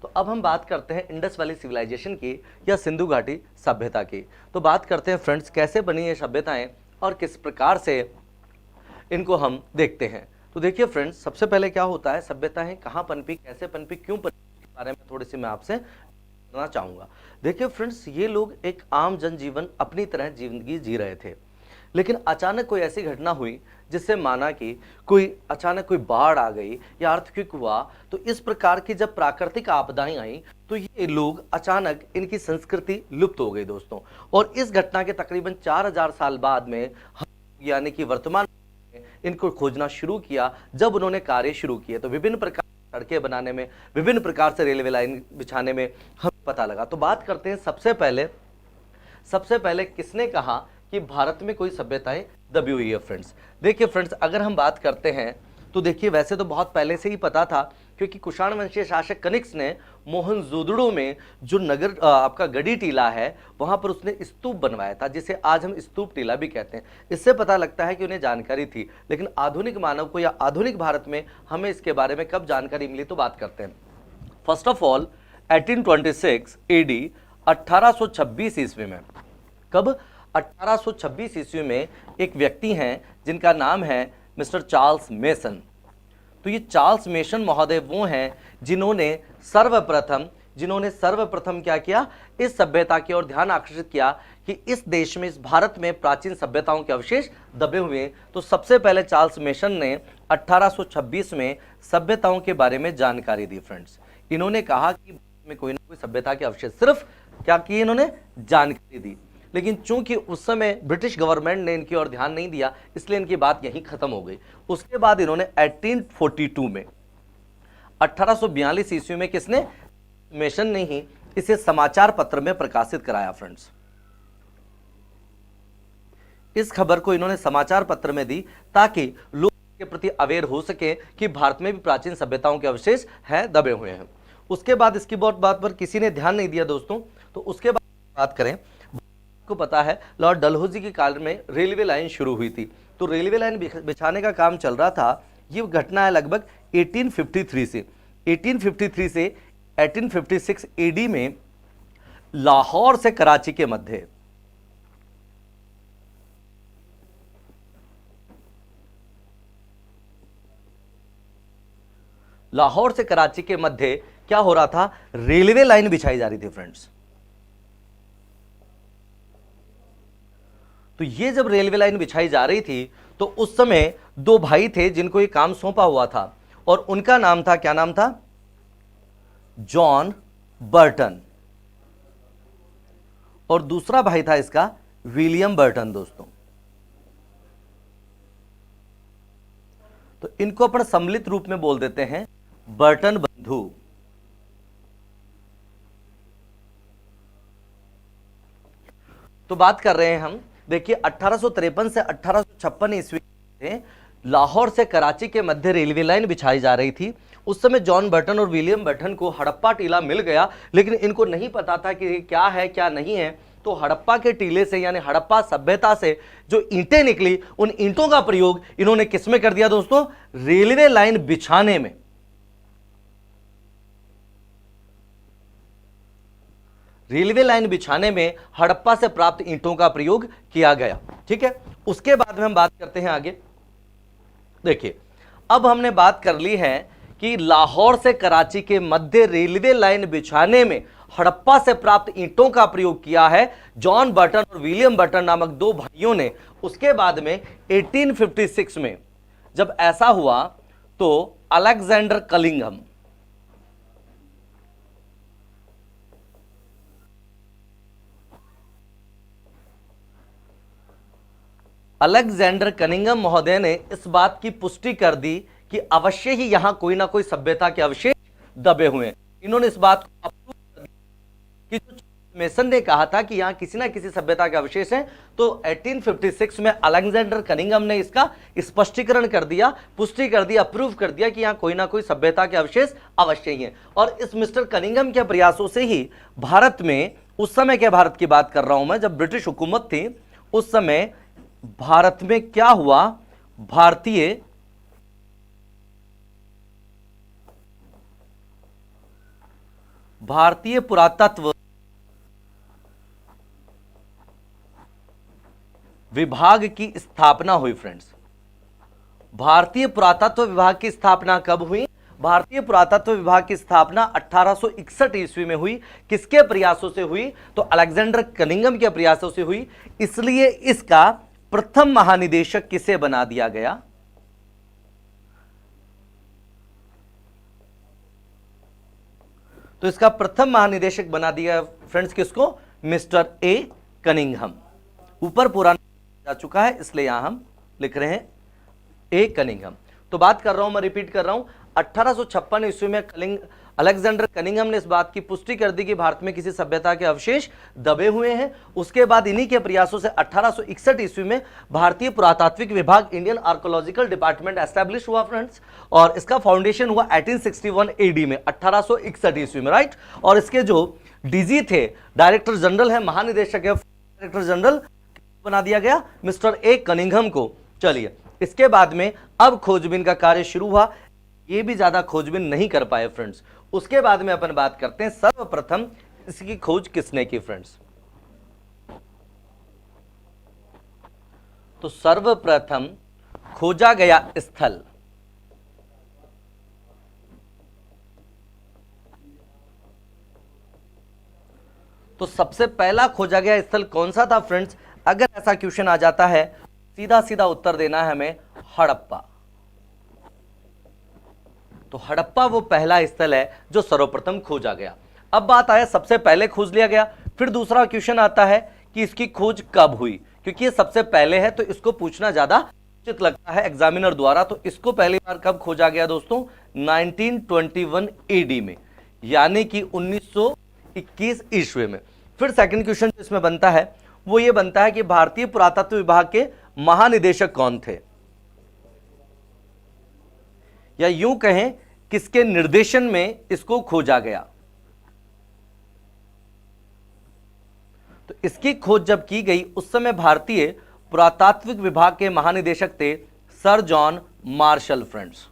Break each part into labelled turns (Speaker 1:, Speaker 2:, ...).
Speaker 1: तो अब हम बात करते हैं इंडस वैली सिविलाइजेशन की या सिंधु घाटी सभ्यता की। तो बात करते हैं फ्रेंड्स कैसे बनी ये सभ्यताएं और किस प्रकार से इनको हम देखते हैं। तो देखिए फ्रेंड्स, सबसे पहले क्या होता है, सभ्यताएं कहाँ पनपी, कैसे पनपी, क्यों पनपी, के बारे में थोड़ी सी मैं आपसे जानना चाहूँगा। देखिए फ्रेंड्स, ये लोग एक आम जनजीवन अपनी तरह जिंदगी जी रहे थे, लेकिन अचानक कोई ऐसी घटना हुई जिससे माना कि अचानक कोई बाढ़ आ गई या अर्थक्वेक हुआ। तो इस प्रकार की जब प्राकृतिक आपदाएं आई तो ये लोग अचानक, इनकी संस्कृति लुप्त हो गई दोस्तों। और इस घटना के तकरीबन 4000 साल बाद में हम यानी कि वर्तमान में इनको खोजना शुरू किया। जब उन्होंने कार्य शुरू किए तो विभिन्न प्रकार सड़कें बनाने में, विभिन्न प्रकार से रेलवे लाइन बिछाने में हमें पता लगा। तो बात करते हैं सबसे पहले किसने कहा कि भारत में कोई सभ्यताएं दबी हुई है। फ्रेंड्स देखिए फ्रेंड्स, अगर हम बात करते हैं तो देखिए वैसे तो बहुत पहले से ही पता था, क्योंकि कुषाण वंशीय शासक कनिष्क ने मोहनजोदड़ो में जो नगर आपका गढ़ी टीला है वहां पर उसने स्तूप बनवाया था, जिसे आज हम स्तूप टीला भी कहते हैं। इससे पता लगता है कि उन्हें जानकारी थी, लेकिन आधुनिक मानव को या आधुनिक भारत में हमें इसके बारे में कब जानकारी मिली, तो बात करते हैं। फर्स्ट ऑफ ऑल 1826 एडी 1826 ईस्वी में, कब, 1826 ईस्वी में एक व्यक्ति हैं जिनका नाम है मिस्टर चार्ल्स मेसन। तो ये चार्ल्स मेसन महोदय वो हैं जिन्होंने सर्वप्रथम क्या किया, इस सभ्यता की ओर ध्यान आकर्षित किया कि इस देश में, इस भारत में प्राचीन सभ्यताओं के अवशेष दबे हुए हैं। तो सबसे पहले चार्ल्स मेसन ने 1826 में सभ्यताओं के बारे में जानकारी दी। फ्रेंड्स इन्होंने कहा कि में कोई ना कोई सभ्यता के अवशेष, सिर्फ क्या किए इन्होंने, जानकारी दी। लेकिन चूंकि उस समय ब्रिटिश गवर्नमेंट ने इनकी ओर ध्यान नहीं दिया, इसलिए इनकी बात यहीं खत्म हो गई। उसके बाद इन्होंने 1842 में, 1842 ईस्वी में किसने, मेसन ने ही इसे समाचार पत्र में प्रकाशित कराया। फ्रेंड्स इस खबर को इन्होंने समाचार पत्र में दी ताकि लोग के प्रति अवेयर हो सके कि भारत में भी प्राचीन सभ्यताओं के अवशेष हैं, दबे हुए हैं। उसके बाद इसकी बात पर किसी ने ध्यान नहीं दिया दोस्तों। तो उसके बाद बात करें, को पता है लॉर्ड डलहौजी के काल में रेलवे लाइन शुरू हुई थी। तो रेलवे लाइन बिछाने का काम चल रहा था। ये घटना है लगभग 1853 से 1856 एडी में लाहौर से कराची के मध्य, लाहौर से कराची के मध्य क्या हो रहा था, रेलवे लाइन बिछाई जा रही थी। फ्रेंड्स तो ये जब रेलवे लाइन बिछाई जा रही थी तो उस समय दो भाई थे जिनको ये काम सौंपा हुआ था, और उनका नाम था, क्या नाम था, जॉन बर्टन, और दूसरा भाई था इसका विलियम बर्टन। दोस्तों तो इनको अपन सम्मिलित रूप में बोल देते हैं बर्टन बंधु। तो बात कर रहे हैं हम, देखिए 1853 से 1856 ईस्वी में लाहौर से कराची के मध्य रेलवे लाइन बिछाई जा रही थी। उस समय जॉन बर्टन और विलियम बर्टन को हड़प्पा टीला मिल गया, लेकिन इनको नहीं पता था कि क्या है क्या नहीं है। तो हड़प्पा के टीले से यानी हड़प्पा सभ्यता से जो ईंटें निकली, उन ईंटों का प्रयोग इन्होंने किसमें कर दिया दोस्तों, रेलवे लाइन बिछाने में। रेलवे लाइन बिछाने में हड़प्पा से प्राप्त ईंटों का प्रयोग किया गया। ठीक है, उसके बाद में हम बात करते हैं आगे। देखिए अब हमने बात कर ली है कि लाहौर से कराची के मध्य रेलवे लाइन बिछाने में हड़प्पा से प्राप्त ईंटों का प्रयोग किया है जॉन बर्टन और विलियम बर्टन नामक दो भाइयों ने। उसके बाद में 1856 में जब ऐसा हुआ तो अलेक्जेंडर कनिंघम, अलेक्जेंडर कनिंघम महोदय ने इस बात की पुष्टि कर दी कि अवश्य ही यहां कोई ना कोई सभ्यता के अवशेष दबे हुए हैं। इन्होंने इस बात को अप्रूव कर दिया कि जो मेसन ने कहा था कि यहां किसी ना किसी सभ्यता के अवशेष हैं। तो 1856 में अलेक्जेंडर कनिंघम ने इसका स्पष्टीकरण कर दिया, पुष्टि कर दी, अप्रूव कर दिया कि यहां कोई ना कोई सभ्यता के अवशेष अवश्य ही हैं। और इस मिस्टर कनिंघम के प्रयासों से ही भारत में, उस समय के भारत की बात कर रहा हूं मैं, जब ब्रिटिश हुकूमत थी उस समय भारत में क्या हुआ, भारतीय भारतीय पुरातत्व विभाग की स्थापना हुई फ्रेंड्स। भारतीय पुरातत्व विभाग की स्थापना कब हुई? भारतीय पुरातत्व विभाग की स्थापना 1861 ईस्वी में हुई। किसके प्रयासों से हुई? तो अलेक्जेंडर कनिंघम के प्रयासों से हुई। इसलिए इसका प्रथम महानिदेशक किसे बना दिया गया? तो इसका प्रथम महानिदेशक बना दिया फ्रेंड्स किसको? Mister A Cunningham. ऊपर पूरा जा चुका है इसलिए यहां हम लिख रहे हैं ए कनिंघम। तो बात कर रहा हूं, मैं रिपीट कर रहा हूं, 1856 ईस्वी में अलेक्जेंडर कनिंघम ने इस बात की पुष्टि कर दी कि भारत में किसी सभ्यता के अवशेष दबे हुए हैं। उसके बाद इन्हीं के प्रयासों से 1861 ईस्वी में भारतीय पुरातात्विक विभाग, इंडियन आर्कोलॉजिकल डिपार्टमेंट एस्टैब्लिश हुआ फ्रेंड्स, और इसका फाउंडेशन हुआ 1861 एडी में, 1861 ईस्वी में, राइट। और इसके जो डीजी थे, डायरेक्टर जनरल है, महानिदेशक है, डायरेक्टर जनरल बना दिया गया मिस्टर ए कनिंघम को। चलिए, इसके बाद में अब खोजबीन का कार्य शुरू हुआ। ये भी ज्यादा खोजबीन नहीं कर पाए फ्रेंड्स। उसके बाद में अपन बात करते हैं सर्वप्रथम इसकी खोज किसने की फ्रेंड्स। तो सर्वप्रथम खोजा गया स्थल तो सबसे पहला खोजा गया स्थल कौन सा था फ्रेंड्स? अगर ऐसा क्वेश्चन आ जाता है, सीधा सीधा उत्तर देना है हमें, हड़प्पा। तो हड़प्पा वो पहला स्थल है जो सर्वप्रथम खोजा गया। अब बात आया, सबसे पहले खोज लिया गया, फिर दूसरा क्वेश्चन आता है कि इसकी खोज कब हुई, क्योंकि ये सबसे पहले है तो इसको पूछना ज्यादा उचित लगता है एग्जामिनर द्वारा। तो इसको पहली बार कब खोजा गया दोस्तों? 1921 एडी में, यानी कि 1921 ईस्वी में। फिर सेकंड क्वेश्चन इसमें बनता है वो ये बनता है कि भारतीय पुरातत्व विभाग के महानिदेशक कौन थे, या यूं कहें किसके निर्देशन में इसको खोजा गया। तो इसकी खोज जब की गई उस समय भारतीय पुरातात्विक विभाग के महानिदेशक थे sir John Marshall friends,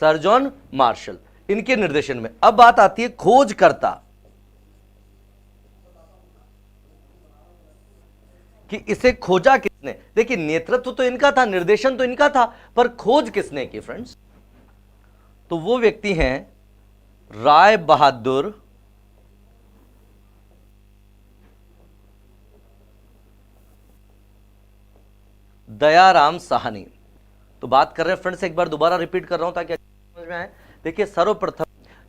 Speaker 1: sir John Marshall, इनके निर्देशन में। अब बात आती है खोजकर्ता कि इसे खोजा किसने। देखिए, नेतृत्व तो इनका था, निर्देशन तो इनका था, पर खोज किसने की फ्रेंड्स? तो वो व्यक्ति हैं राय बहादुर दयाराम साहनी। तो बात कर रहे हैं फ्रेंड्स, एक बार दोबारा रिपीट कर रहा हूं ताकि समझ में आए। देखिए, सर्वप्रथम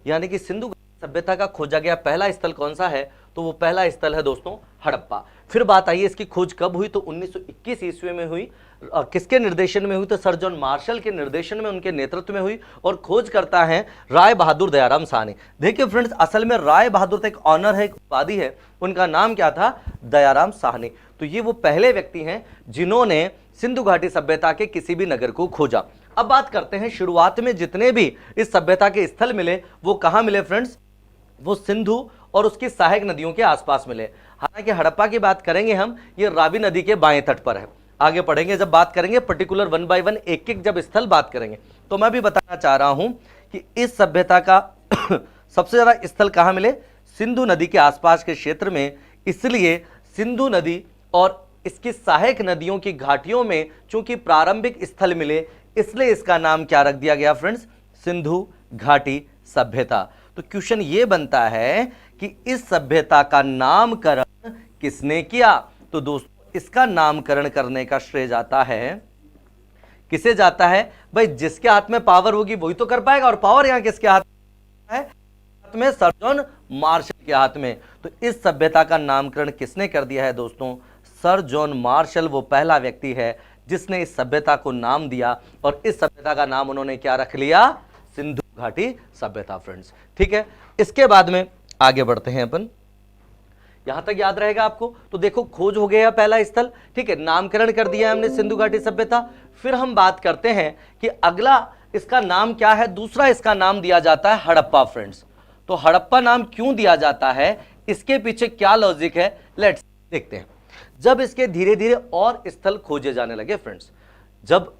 Speaker 1: यानी कि सिंधु सभ्यता का खोजा गया पहला स्थल कौन सा है? तो वो पहला स्थल है दोस्तों हड़प्पा। फिर बात आई इसकी खोज कब हुई? तो 1921 ईस्वी में हुई। किसके निर्देशन में हुई? तो सर जॉन मार्शल के निर्देशन में, उनके नेतृत्व में हुई। और खोज करता है राय बहादुर दयाराम साहनी। देखिए फ्रेंड्स, असल में राय बहादुर तो एक ऑनर है, एक उपाधि है, उनका नाम क्या था? दयाराम साहनी। तो ये वो पहले व्यक्ति हैं जिन्होंने सिंधु घाटी सभ्यता के किसी भी नगर को खोजा। अब बात करते हैं, शुरुआत में जितने भी इस सभ्यता के स्थल मिले वो कहां मिले फ्रेंड्स? वो सिंधु और उसकी सहायक नदियों के आसपास मिले। हालांकि हड़प्पा की बात करेंगे हम, ये रावी नदी के बाएं तट पर है। आगे पढ़ेंगे जब बात करेंगे पर्टिकुलर वन बाय वन, एक एक जब स्थल बात करेंगे। तो मैं भी बताना चाह रहा हूं कि इस सभ्यता का सबसे ज्यादा स्थल कहां मिले? सिंधु नदी के आसपास के क्षेत्र में। इसलिए सिंधु नदी और इसकी सहायक नदियों की घाटियों में चूंकि प्रारंभिक स्थल मिले, इसलिए इसका नाम क्या रख दिया गया फ्रेंड्स? सिंधु घाटी सभ्यता। तो क्वेश्चन ये बनता है कि इस सभ्यता का नामकरण किसने किया? तो दोस्तों, इसका नामकरण करने का श्रेय जाता है, किसे जाता है? भाई, जिसके हाथ में पावर होगी वही तो कर पाएगा। और पावर यहां किसके हाथ में है? हाथ में सर जॉन मार्शल के हाथ में। तो इस सभ्यता का नामकरण किसने कर दिया है दोस्तों? सर जॉन मार्शल वो पहला व्यक्ति है जिसने इस सभ्यता को नाम दिया, और इस सभ्यता का नाम उन्होंने क्या रख लिया? सिंधु घाटी सभ्यता फ्रेंड्स। ठीक है, इसके बाद में आगे बढ़ते हैं अपन। यहां तक याद रहेगा आपको? तो देखो, खोज हो गया पहला स्थल, ठीक है, नामकरण कर दिया हमने सिंधु घाटी सभ्यता। फिर हम बात करते हैं कि अगला इसका नाम क्या है? दूसरा इसका नाम दिया जाता है हड़प्पा फ्रेंड्स। तो हड़प्पा नाम क्यों दिया जाता है, इसके पीछे क्या लॉजिक है, लेट्स देखते हैं। जब इसके धीरे धीरे और स्थल खोजे जाने लगे फ्रेंड्स, जब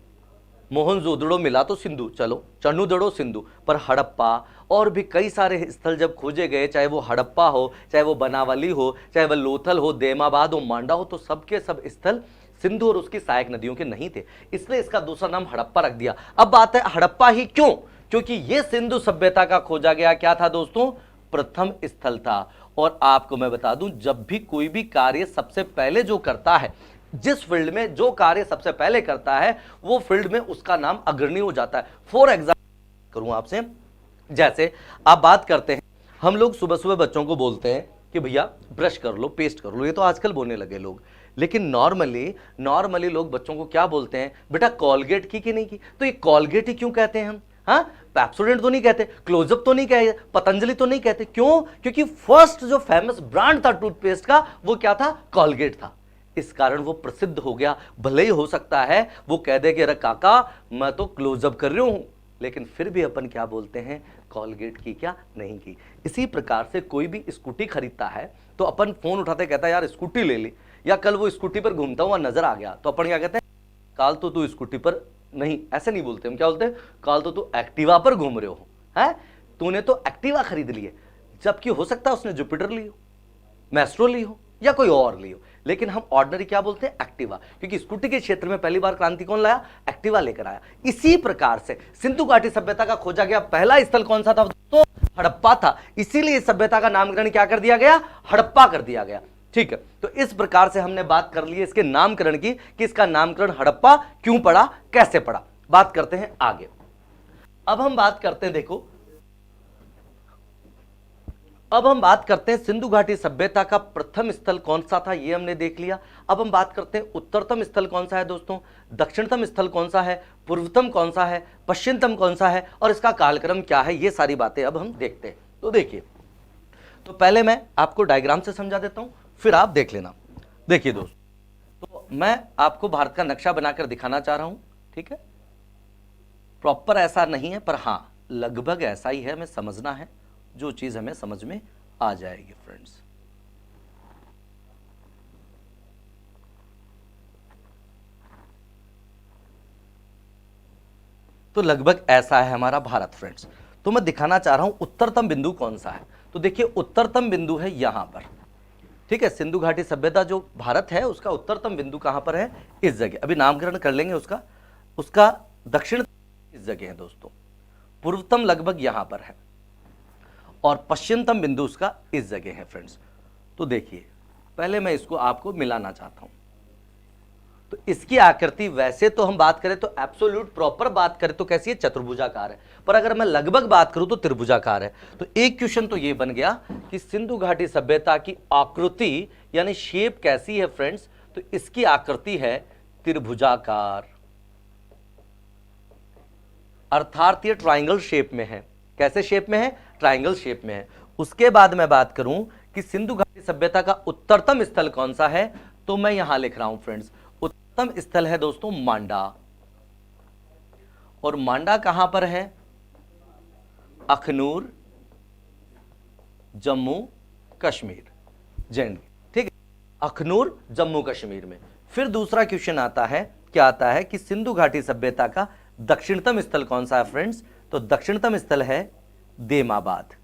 Speaker 1: मोहनजोदड़ो मिला तो सिंधु, चलो चन्नुदड़ो सिंधु, पर हड़प्पा और भी कई सारे स्थल जब खोजे गए, चाहे वो हड़प्पा हो, चाहे वो बनावली हो, चाहे वो लोथल हो, देमाबाद हो, मांडा हो, तो सबके सब स्थल सिंधु और उसकी सहायक नदियों के नहीं थे, इसलिए इसका दूसरा नाम हड़प्पा रख दिया। अब बात है हड़प्पा ही क्यों? क्योंकि यह सिंधु सभ्यता का खोजा गया क्या था दोस्तों? प्रथम स्थल था। और आपको मैं बता दूं, जब भी कोई भी कार्य सबसे पहले जो करता है, जिस फील्ड में जो कार्य सबसे पहले करता है, वो फील्ड में उसका नाम अग्रणी हो जाता है। फॉर एग्जाम्पल करूं आपसे, जैसे आप बात करते हैं, हम लोग सुबह सुबह बच्चों को बोलते हैं कि भैया ब्रश कर लो, पेस्ट कर लो, ये तो आजकल बोलने लगे लोग, लेकिन नॉर्मली लोग बच्चों को क्या बोलते हैं? बेटा कॉलगेट की कि नहीं की? तो ये कॉलगेट ही क्यों कहते हैं हम? हाँ, पैप्सोडेंट तो नहीं कहते, क्लोजअप तो नहीं कहते, पतंजलि तो नहीं कहते, क्यों? क्योंकि फर्स्ट जो फेमस ब्रांड था टूथपेस्ट का, वो क्या था? कॉलगेट था। इस कारण वो प्रसिद्ध हो गया। भले ही हो सकता है वो कह दे कि अरे काका मैं तो क्लोजअप कर रही हूं, लेकिन फिर भी अपन क्या बोलते हैं? कॉलगेट की क्या नहीं की। इसी प्रकार से कोई भी स्कूटी खरीदता है तो अपन फोन उठाते कहता है यार स्कूटी ले ली, या कल वो स्कूटी पर घूमता हुआ नजर आ गया तो अपन क्या कहते हैं? काल तो तू स्कूटी पर नहीं, ऐसे नहीं बोलते हम, क्या बोलते हैं? काल तो तू एक्टिवा पर घूम रहे हो, है तूने तो एक्टिवा खरीद ली है, जबकि हो सकता है उसने जुपिटर ली हो, मैस्ट्रो ली हो, या कोई और ली हो, लेकिन हम ऑर्डिनरी क्या बोलते हैं? एक्टिवा, क्योंकि स्कूटी के क्षेत्र में पहली बार क्रांति कौन लाया? एक्टिवा लेकर आया। इसी प्रकार से सिंधु घाटी सभ्यता का खोजा गया पहला स्थल कौन सा था दोस्तों? हड़प्पा था। इसीलिए इस सभ्यता का नामकरण क्या कर दिया गया? हड़प्पा कर दिया गया। ठीक है, तो इस प्रकार से हमने बात कर ली इसके नामकरण की, कि इसका नामकरण हड़प्पा क्यों पड़ा, कैसे पड़ा। बात करते हैं आगे। अब हम बात करते हैं, देखो अब हम बात करते हैं सिंधु घाटी सभ्यता का प्रथम स्थल कौन सा था, ये हमने देख लिया। अब हम बात करते हैं उत्तरतम स्थल कौन सा है दोस्तों, दक्षिणतम स्थल कौन सा है, पूर्वतम कौन सा है, पश्चिमतम कौन सा है, और इसका कालक्रम क्या है, ये सारी बातें अब हम देखते हैं। तो देखिए, तो पहले मैं आपको डायग्राम से समझा देता हूं, फिर आप देख लेना। देखिए दोस्त, तो मैं आपको भारत का नक्शा बनाकर दिखाना चाह रहा हूं, ठीक है? प्रॉपर ऐसा नहीं है, पर हां लगभग ऐसा ही है, हमें समझना है, जो चीज हमें समझ में आ जाएगी फ्रेंड्स। तो लगभग ऐसा है हमारा भारत फ्रेंड्स। तो मैं दिखाना चाह रहा हूं उत्तरतम बिंदु कौन सा है। तो देखिए उत्तरतम बिंदु है यहां पर, ठीक है? सिंधु घाटी सभ्यता जो भारत है उसका उत्तरतम बिंदु कहां पर है? इस जगह। अभी नामकरण कर लेंगे उसका दक्षिण इस जगह है दोस्तों, पूर्वतम लगभग यहां पर है, और पश्चिमतम बिंदु उसका इस जगह है फ्रेंड्स। तो देखिए, पहले मैं इसको आपको मिलाना चाहता हूं। तो इसकी आकृति वैसे तो हम बात करें तो एब्सोल्यूट प्रॉपर बात करें तो कैसी है? चतुर्भुजाकार है, पर अगर मैं लगभग बात करूं तो त्रिभुजाकार है। तो एक क्वेश्चन तो ये बन गया कि सिंधु घाटी सभ्यता की आकृति यानी शेप कैसी है फ्रेंड्स? तो इसकी आकृति है त्रिभुजाकार, अर्थात ये ट्राइंगल शेप में है। कैसे शेप में है? ट्राइंगल शेप में है। उसके बाद मैं बात करूं कि सिंधु घाटी सभ्यता का उत्तरतम स्थल कौन सा है, तो मैं यहां लिख रहा हूं फ्रेंड्स, उत्तरतम स्थल है दोस्तों मांडा। और मांडा कहां पर है? अखनूर, जम्मू कश्मीर, जैन, ठीक है? अखनूर जम्मू कश्मीर में। फिर दूसरा क्वेश्चन आता है, क्या आता है कि सिंधु घाटी सभ्यता का दक्षिणतम स्थल कौन सा है फ्रेंड्स? तो दक्षिणतम स्थल है देमाबाद।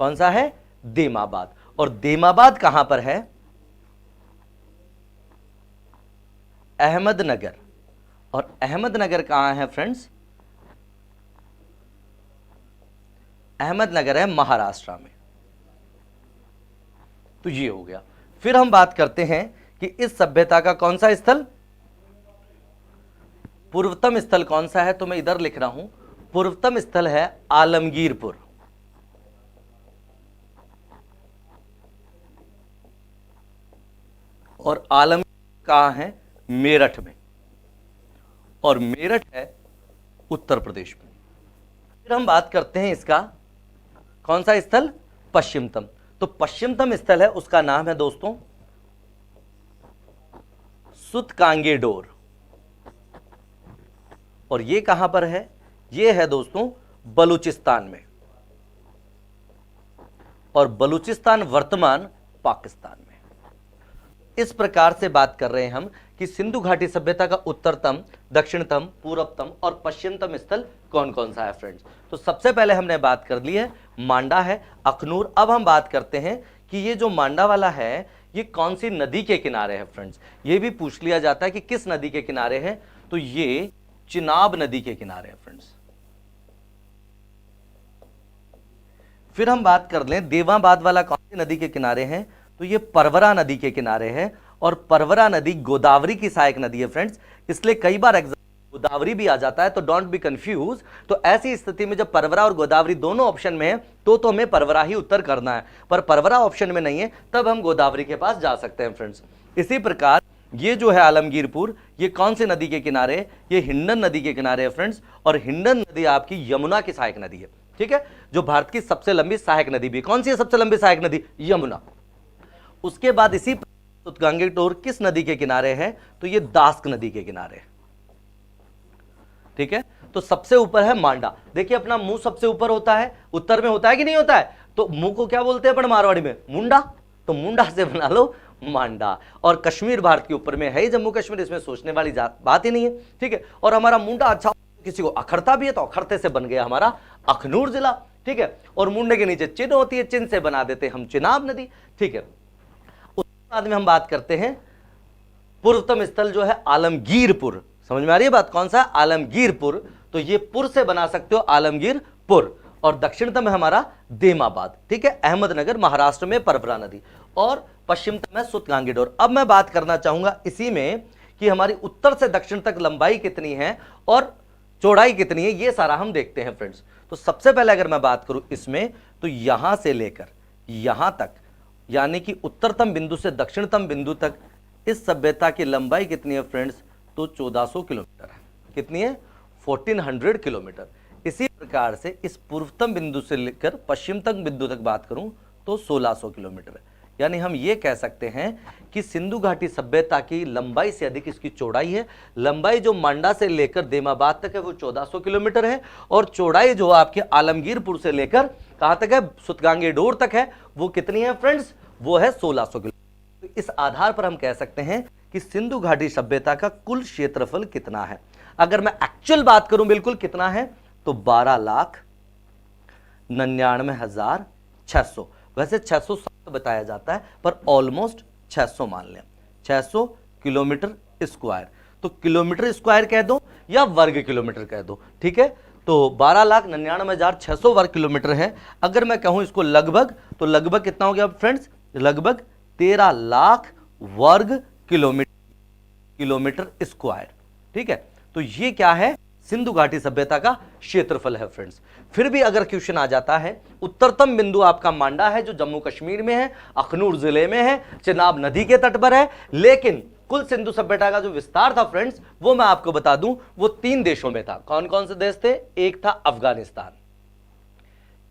Speaker 1: कौन सा है? देमाबाद। और देमाबाद कहां पर है? अहमदनगर। और अहमदनगर कहां है फ्रेंड्स? अहमदनगर है महाराष्ट्र में। तो ये हो गया। फिर हम बात करते हैं कि इस सभ्यता का कौन सा स्थल, पूर्वतम स्थल कौन सा है? तो मैं इधर लिख रहा हूं, पूर्वतम स्थल है आलमगीरपुर। और आलमगीर कहां है? मेरठ में। और मेरठ है उत्तर प्रदेश में। फिर हम बात करते हैं इसका कौन सा स्थल? पश्चिमतम। तो पश्चिमतम स्थल है, उसका नाम है दोस्तों सुतकांगेडोर। और ये कहां पर है? ये है दोस्तों बलूचिस्तान में। और बलूचिस्तान वर्तमान पाकिस्तान में। इस प्रकार से बात कर रहे हैं हम कि सिंधु घाटी सभ्यता का उत्तरतम, दक्षिणतम, पूर्वतम और पश्चिमतम स्थल कौन कौन सा है फ्रेंड्स। तो सबसे पहले हमने बात कर ली है, मांडा है, अखनूर। अब हम बात करते हैं कि ये जो मांडा वाला है ये कौन सी नदी के किनारे है फ्रेंड्स। ये भी पूछ लिया जाता है कि किस नदी के किनारे है, तो ये चिनाब नदी के किनारे है फ्रेंड्स। फिर हम बात कर लें देवाबाद वाला कौन सी नदी के किनारे है, तो ये परवरा नदी के किनारे है, और परवरा नदी गोदावरी की सहायक नदी है फ्रेंड्स। इसलिए कई बार एग्जाम गोदावरी भी आ जाता है, तो डोंट बी कंफ्यूज। तो ऐसी स्थिति में जब परवरा और गोदावरी दोनों ऑप्शन में है तो हमें परवरा ही उत्तर करना है, पर परवरा ऑप्शन में नहीं है तब हम गोदावरी के पास जा सकते हैं फ्रेंड्स। इसी प्रकार ये जो है आलमगीरपुर, ये कौन सी नदी के किनारे है, ये हिंडन नदी के किनारे है फ्रेंड्स। और हिंडन नदी आपकी यमुना की सहायक नदी है, ठीक है, जो भारत की सबसे लंबी सहायक नदी भी। कौन सी है सबसे लंबी सहायक नदी, यमुना। उसके बाद इसी सुतगांगेटोर किस नदी के किनारे है, तो ये दास्क नदी के किनारे है, ठीक है। तो सबसे ऊपर है मांडा। देखिए अपना मुंह सबसे ऊपर होता है, उत्तर में होता है कि नहीं होता है, तो मुंह को क्या बोलते हैं अपन मारवाड़ी में, मुंडा। तो मुंडा से बना लो मांडा। और कश्मीर भारत के ऊपर में है ही, जम्मू कश्मीर, इसमें सोचने वाली बात ही नहीं है, ठीक है। और हमारा मुंडा अच्छा, किसी को अखरता भी है तो अखरते से बन गया हमारा अखनूर जिला, ठीक है। और मुंडे के नीचे चिन्ह होती है, चिन्ह से बना देते हम चिनाब नदी, ठीक है। उसके बाद में हम बात करते हैं पूर्वतम स्थल जो है आलमगीरपुर। समझ में आ रही है बात, कौन सा, आलमगीरपुर। तो ये पुर से बना सकते हो आलमगीरपुर। और दक्षिणतम है हमारा देमाबाद, ठीक है, अहमदनगर महाराष्ट्र में परवरा नदी। और पश्चिमतम है सुतगांगेडोर। अब मैं बात करना चाहूंगा इसी में कि हमारी उत्तर से दक्षिण तक लंबाई कितनी है और चौड़ाई कितनी है, ये सारा हम देखते हैं फ्रेंड्स। तो सबसे पहले अगर मैं बात करूं इसमें, तो यहां से लेकर यहां तक, यानी कि उत्तरतम बिंदु से दक्षिणतम बिंदु तक इस सभ्यता की लंबाई कितनी है फ्रेंड्स, तो 1400 किलोमीटर है। कितनी है, 1400 किलोमीटर। इसी प्रकार से इस पूर्वतम बिंदु से लेकर पश्चिमतम बिंदु तक बात करूं तो 1600 किलोमीटर है। यानी हम ये कह सकते हैं कि सिंधु घाटी सभ्यता की लंबाई से अधिक इसकी चौड़ाई है। लंबाई जो मांडा से लेकर देमाबाद तक है वो 1400 किलोमीटर है, और चौड़ाई जो आपके आलमगीरपुर से लेकर कहां तक है, सुतगांगेडोर तक है, वो कितनी है फ्रेंड्स, वो है 1600 किलोमीटर। तो इस आधार पर हम कह सकते हैं कि सिंधु घाटी सभ्यता का कुल क्षेत्रफल कितना है। अगर मैं एक्चुअल बात करूं बिल्कुल कितना है, तो 12,99,600। वैसे 607 बताया जाता है, पर ऑलमोस्ट 600 मान लें, 600 किलोमीटर स्क्वायर। तो किलोमीटर स्क्वायर कह दो या वर्ग किलोमीटर कह दो, ठीक है। तो 12,99,600 वर्ग किलोमीटर है। अगर मैं कहूं इसको लगभग, तो लगभग कितना हो गया फ्रेंड्स, लगभग 13 लाख वर्ग किलोमीटर स्क्वायर, ठीक है। तो ये क्या है, सिंधु घाटी सभ्यता का क्षेत्रफल है फ्रेंड्स। फिर भी अगर क्वेश्चन आ जाता है, उत्तरतम बिंदु आपका मांडा है जो जम्मू कश्मीर में है, अखनूर जिले में है, चिनाब नदी के तट पर है, लेकिन कुल सिंधु सभ्यता का जो विस्तार था फ्रेंड्स, वो मैं आपको बता दूं, वो 3 देशों में था। कौन कौन से देश थे, एक था अफगानिस्तान,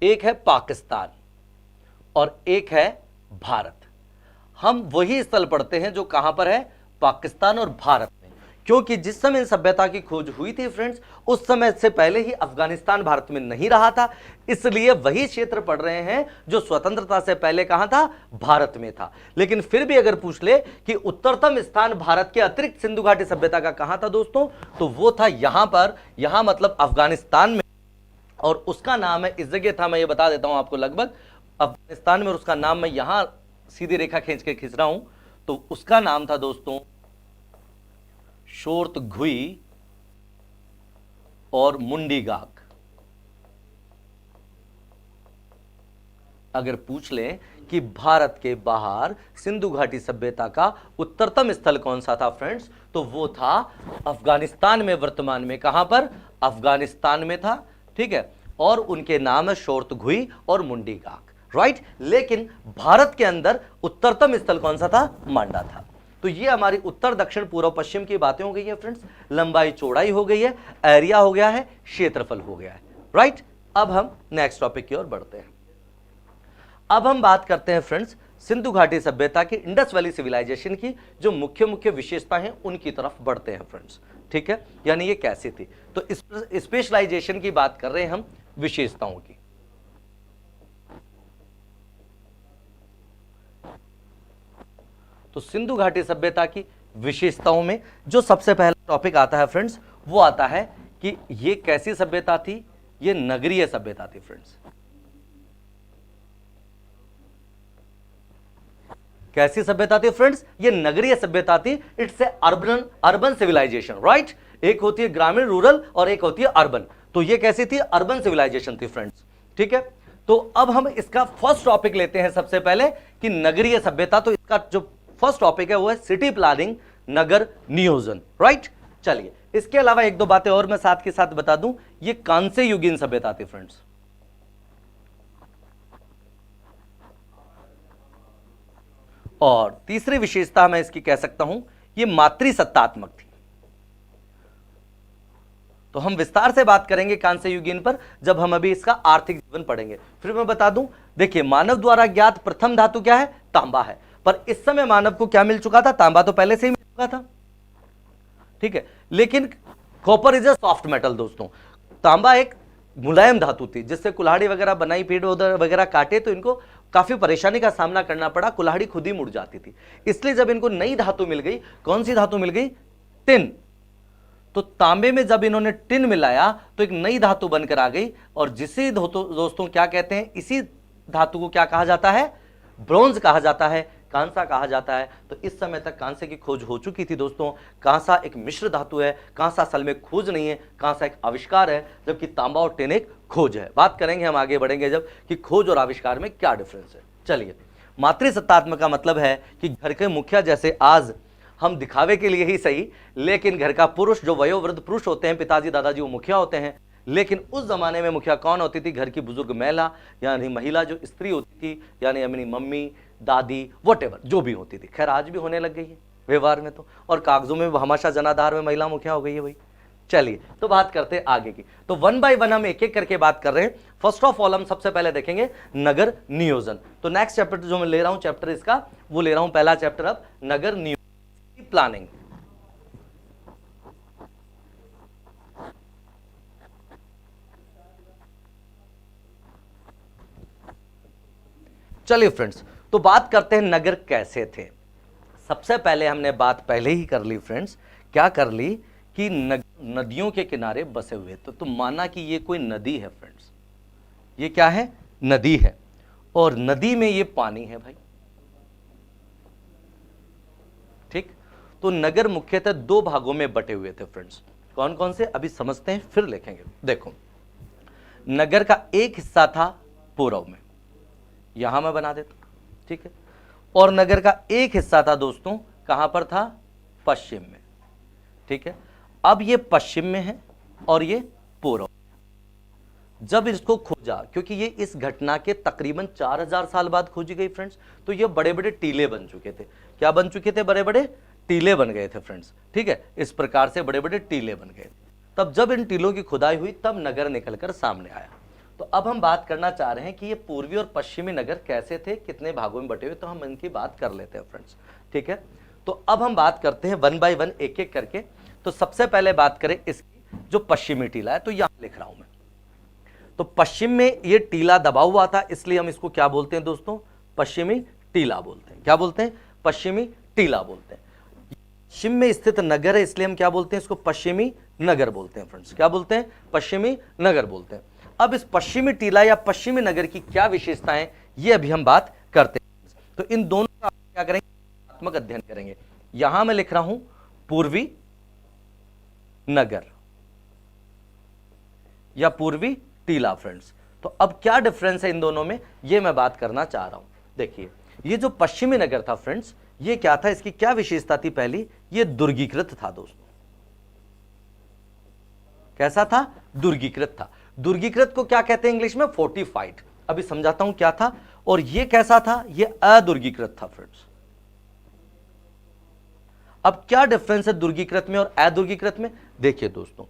Speaker 1: एक है पाकिस्तान, और एक है भारत। हम वही स्थल पढ़ते हैं जो कहां पर है, पाकिस्तान और भारत में, क्योंकि जिस समय सभ्यता की खोज हुई थी फ्रेंड्स, उस समय से पहले ही अफगानिस्तान भारत में नहीं रहा था, इसलिए वही क्षेत्र पढ़ रहे हैं जो स्वतंत्रता से पहले कहां था, भारत में था। लेकिन फिर भी अगर पूछ ले कि उत्तरतम स्थान भारत के अतिरिक्त सिंधु घाटी सभ्यता का कहां था दोस्तों, तो वो था यहां पर, यहां मतलब अफगानिस्तान में, और उसका नाम है, इस जगह था, मैं ये बता देता हूं आपको, लगभग अफगानिस्तान में, और उसका नाम मैं यहां सीधी रेखा खींच रहा हूं, तो उसका नाम था दोस्तों शोर्तघुई और मुंडीगाग। अगर पूछ लें कि भारत के बाहर सिंधु घाटी सभ्यता का उत्तरतम स्थल कौन सा था फ्रेंड्स, तो वो था अफगानिस्तान में, वर्तमान में कहां पर, अफगानिस्तान में था, ठीक है। और उनके नाम है शोर्तघुई और मुंडीगाग, राइट। लेकिन भारत के अंदर उत्तरतम स्थल कौन सा था, मांडा था। तो ये हमारी उत्तर दक्षिण पूर्व पश्चिम की बातें हो गई है फ्रेंड्स, लंबाई चौड़ाई हो गई है, एरिया हो गया है, क्षेत्रफल हो गया है, राइट। अब हम नेक्स्ट टॉपिक की ओर बढ़ते हैं। अब हम बात करते हैं फ्रेंड्स सिंधु घाटी सभ्यता की, इंडस वैली सिविलाइजेशन की जो मुख्य मुख्य विशेषता हैं उनकी तरफ बढ़ते हैं फ्रेंड्स, ठीक है। यानी ये कैसी थी, तो स्पेशलाइजेशन की बात कर रहे हैं हम, विशेषताओं की। तो सिंधु घाटी सभ्यता की विशेषताओं में जो सबसे पहला टॉपिक आता है फ्रेंड्स, वो आता है कि ये कैसी सभ्यता थी, ये नगरीय सभ्यता थी फ्रेंड्स। कैसी सभ्यता थी फ्रेंड्स, ये नगरीय सभ्यता थी। It's a urban civilization, right. एक होती है ग्रामीण रूरल और एक होती है अर्बन, तो ये कैसी थी, अर्बन सिविलाइजेशन थी फ्रेंड्स, ठीक है। तो अब हम इसका फर्स्ट टॉपिक लेते हैं सबसे पहले कि नगरीय सभ्यता। तो इसका जो फर्स्ट टॉपिक है वो है सिटी प्लानिंग, नगर नियोजन, राइट। चलिए, इसके अलावा एक दो बातें और मैं साथ के साथ बता दूं, ये कांस्य युगीन सभ्यता थी फ्रेंड्स। और तीसरी विशेषता मैं इसकी कह सकता हूं, ये मातृसत्तात्मक थी। तो हम विस्तार से बात करेंगे कांस्य युगीन पर जब हम अभी इसका आर्थिक जीवन पढ़ेंगे। फिर मैं बता दूं, देखिए मानव द्वारा ज्ञात प्रथम धातु क्या है, तांबा है। पर इस समय मानव को क्या मिल चुका था, तांबा तो पहले से ही मिल चुका था, ठीक है। लेकिन copper is a soft metal दोस्तों। तांबा एक मुलायम धातु थी, जिससे कुल्हाड़ी वगैरह बनाई, पेड़ वगैरह काटे तो इनको काफी परेशानी का सामना करना पड़ा, कुल्हाड़ी खुद ही मुड़ जाती थी। इसलिए जब इनको नई धातु मिल गई, कौन सी धातु मिल गई, टिन। तो तांबे में जब इन्होंने टिन मिलाया तो एक नई धातु बनकर आ गई, और जिसे दोस्तों क्या कहते हैं, इसी धातु को क्या कहा जाता है, ब्रॉन्ज कहा जाता है, कांसा कहा जाता है। तो इस समय तक कांसे की खोज हो चुकी थी दोस्तों। कांसा एक मिश्र धातु है, कांसा असल में खोज नहीं है, कांसा एक आविष्कार है, जबकि तांबा और टिन एक खोज है। बात करेंगे हम आगे बढ़ेंगे जब कि खोज और आविष्कार में क्या डिफरेंस है। चलिए, मातृसत्तात्मक का मतलब है कि घर के मुखिया, जैसे आज हम दिखावे के लिए ही सही, लेकिन घर का पुरुष, जो वयोवृद्ध पुरुष होते हैं, पिताजी दादाजी, वो मुखिया होते हैं। लेकिन उस जमाने में मुखिया कौन होती थी, घर की बुजुर्ग महिला, यानी महिला जो स्त्री होती थी, यानी अपनी मम्मी, दादी, वटेवर जो भी होती थी। खैर आज भी होने लग गई है व्यवहार में तो, और कागजों में भामाशाह जनाधार में महिला मुखिया हो गई है भाई। चलिए, तो बात करते हैं आगे की। तो वन बाय वन हम एक एक करके बात कर रहे हैं। फर्स्ट ऑफ ऑल हम सबसे पहले देखेंगे नगर नियोजन। तो नेक्स्ट चैप्टर जो मैं ले रहा हूं, चैप्टर इसका वो ले रहा हूं, पहला चैप्टर अब नगर नियोजन प्लानिंग। चलिए फ्रेंड्स, तो बात करते हैं नगर कैसे थे। सबसे पहले हमने बात पहले ही कर ली फ्रेंड्स, क्या कर ली कि नदियों के किनारे बसे हुए थे। तो माना कि ये कोई नदी है फ्रेंड्स, ये क्या है, नदी है, और नदी में ये पानी है भाई, ठीक। तो नगर मुख्यतः दो भागों में बटे हुए थे फ्रेंड्स। कौन कौन से, अभी समझते हैं फिर लिखेंगे। देखो, नगर का एक हिस्सा था पूर्व में, यहां मैं बना देता हूं, ठीक है। और नगर का एक हिस्सा था दोस्तों, कहां पर था, पश्चिम में, ठीक है। अब ये पश्चिम में है और ये पूर्व। जब इसको खोजा, क्योंकि ये इस घटना के तकरीबन 4000 साल बाद खोजी गई फ्रेंड्स, तो ये बड़े बड़े टीले बन चुके थे। क्या बन चुके थे, बड़े बड़े टीले बन गए थे फ्रेंड्स, ठीक है। इस प्रकार से बड़े बड़े टीले बन गए। तब जब इन टीलों की खुदाई हुई, तब नगर निकलकर सामने आया। तो अब हम बात करना चाह रहे हैं कि ये पूर्वी और पश्चिमी नगर कैसे थे, कितने भागों में बटे हुए, तो हम इनकी बात कर लेते हैं फ्रेंड्स, ठीक है। तो अब हम बात करते हैं वन बाय वन, एक एक करके। तो सबसे पहले बात करें इसकी, जो पश्चिमी टीला है, तो यहां लिख रहा हूं मैं। तो पश्चिम में ये टीला दबा हुआ था, इसलिए हम इसको क्या बोलते हैं दोस्तों, पश्चिमी टीला बोलते हैं। क्या बोलते हैं, पश्चिमी टीला बोलते हैं। पश्चिम में स्थित नगर है, इसलिए हम क्या बोलते हैं, इसको पश्चिमी नगर बोलते हैं फ्रेंड्स। क्या बोलते हैं, पश्चिमी नगर बोलते हैं। अब इस पश्चिमी टीला या पश्चिमी नगर की क्या विशेषताएं, ये अभी हम बात करते हैं। तो इन दोनों का क्या करेंगे, आत्मक अध्ययन करेंगे। यहां मैं लिख रहा हूं पूर्वी नगर या पूर्वी टीला फ्रेंड्स। तो अब क्या डिफरेंस है इन दोनों में, ये मैं बात करना चाह रहा हूं। देखिए, ये जो पश्चिमी नगर था फ्रेंड्स, ये क्या था, इसकी क्या विशेषता थी, पहली ये दुर्गीकृत था दोस्तों। कैसा था, दुर्गीकृत था। दुर्गीकृत को क्या कहते हैं इंग्लिश में, फोर्टिफाइड। अभी समझाता हूं क्या था। और ये कैसा था, ये अदुर्गीकृत था फ्रेंड्स। अब क्या डिफरेंस है दुर्गीकृत में और अदुर्गीकृत में, देखिए दोस्तों,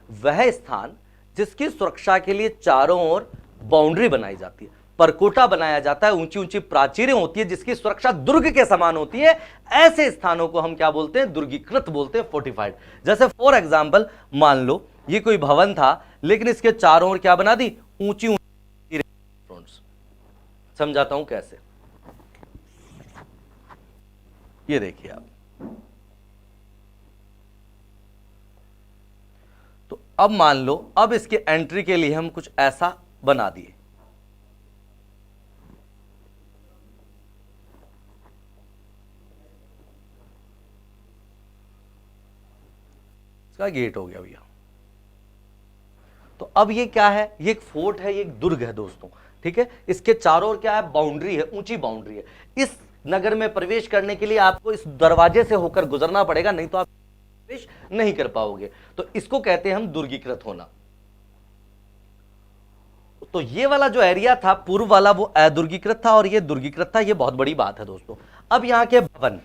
Speaker 1: वह स्थान जिसकी सुरक्षा के लिए चारों ओर बाउंड्री बनाई जाती है, परकोटा बनाया जाता है, ऊंची ऊंची प्राचीरें होती है, जिसकी सुरक्षा दुर्ग के समान होती है, ऐसे स्थानों को हम क्या बोलते हैं, दुर्गीकृत बोलते हैं, फोर्टिफाइड। जैसे फॉर एग्जांपल मान लो ये कोई भवन था, लेकिन इसके चारों ओर क्या बना दी, ऊंची ऊंची। समझाता हूं कैसे, ये देखिए आप, अब मान लो, अब इसके एंट्री के लिए हम कुछ ऐसा बना दिए, इसका गेट हो गया भैया। तो अब ये क्या है, ये एक फोर्ट है, ये एक दुर्ग है दोस्तों, ठीक है। इसके चारों ओर क्या है, बाउंड्री है, ऊंची बाउंड्री है। इस नगर में प्रवेश करने के लिए आपको इस दरवाजे से होकर गुजरना पड़ेगा, नहीं तो आप प्रवेश नहीं कर पाओगे। तो इसको कहते हैं हम दुर्गीकृत होना। तो ये वाला जो एरिया था पूर्व वाला, वो अदुर्गीकृत था और ये दुर्गीकृत था। ये बहुत बड़ी बात है दोस्तों। अब यहां के भवन,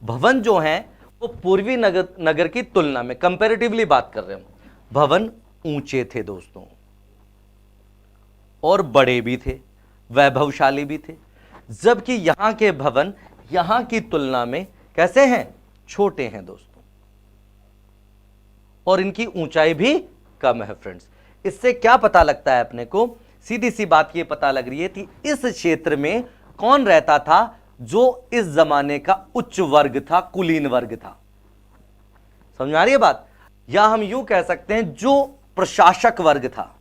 Speaker 1: भवन जो हैं वो पूर्वी नगर की तुलना में, कंपैरेटिवली बात कर रहे हैं, भवन ऊंचे थे दोस्तों, और बड़े भी थे, वैभवशाली भी थे। जबकि यहां के भवन यहां की तुलना में कैसे हैं, छोटे हैं दोस्तों, और इनकी ऊंचाई भी कम है फ्रेंड्स। इससे क्या पता लगता है अपने को, सीधी सी बात ये पता लग रही है कि इस क्षेत्र में कौन रहता था, जो इस जमाने का उच्च वर्ग था, कुलीन वर्ग था। समझ आ रही है बात, या हम यूं कह सकते हैं जो प्रशासक वर्ग था।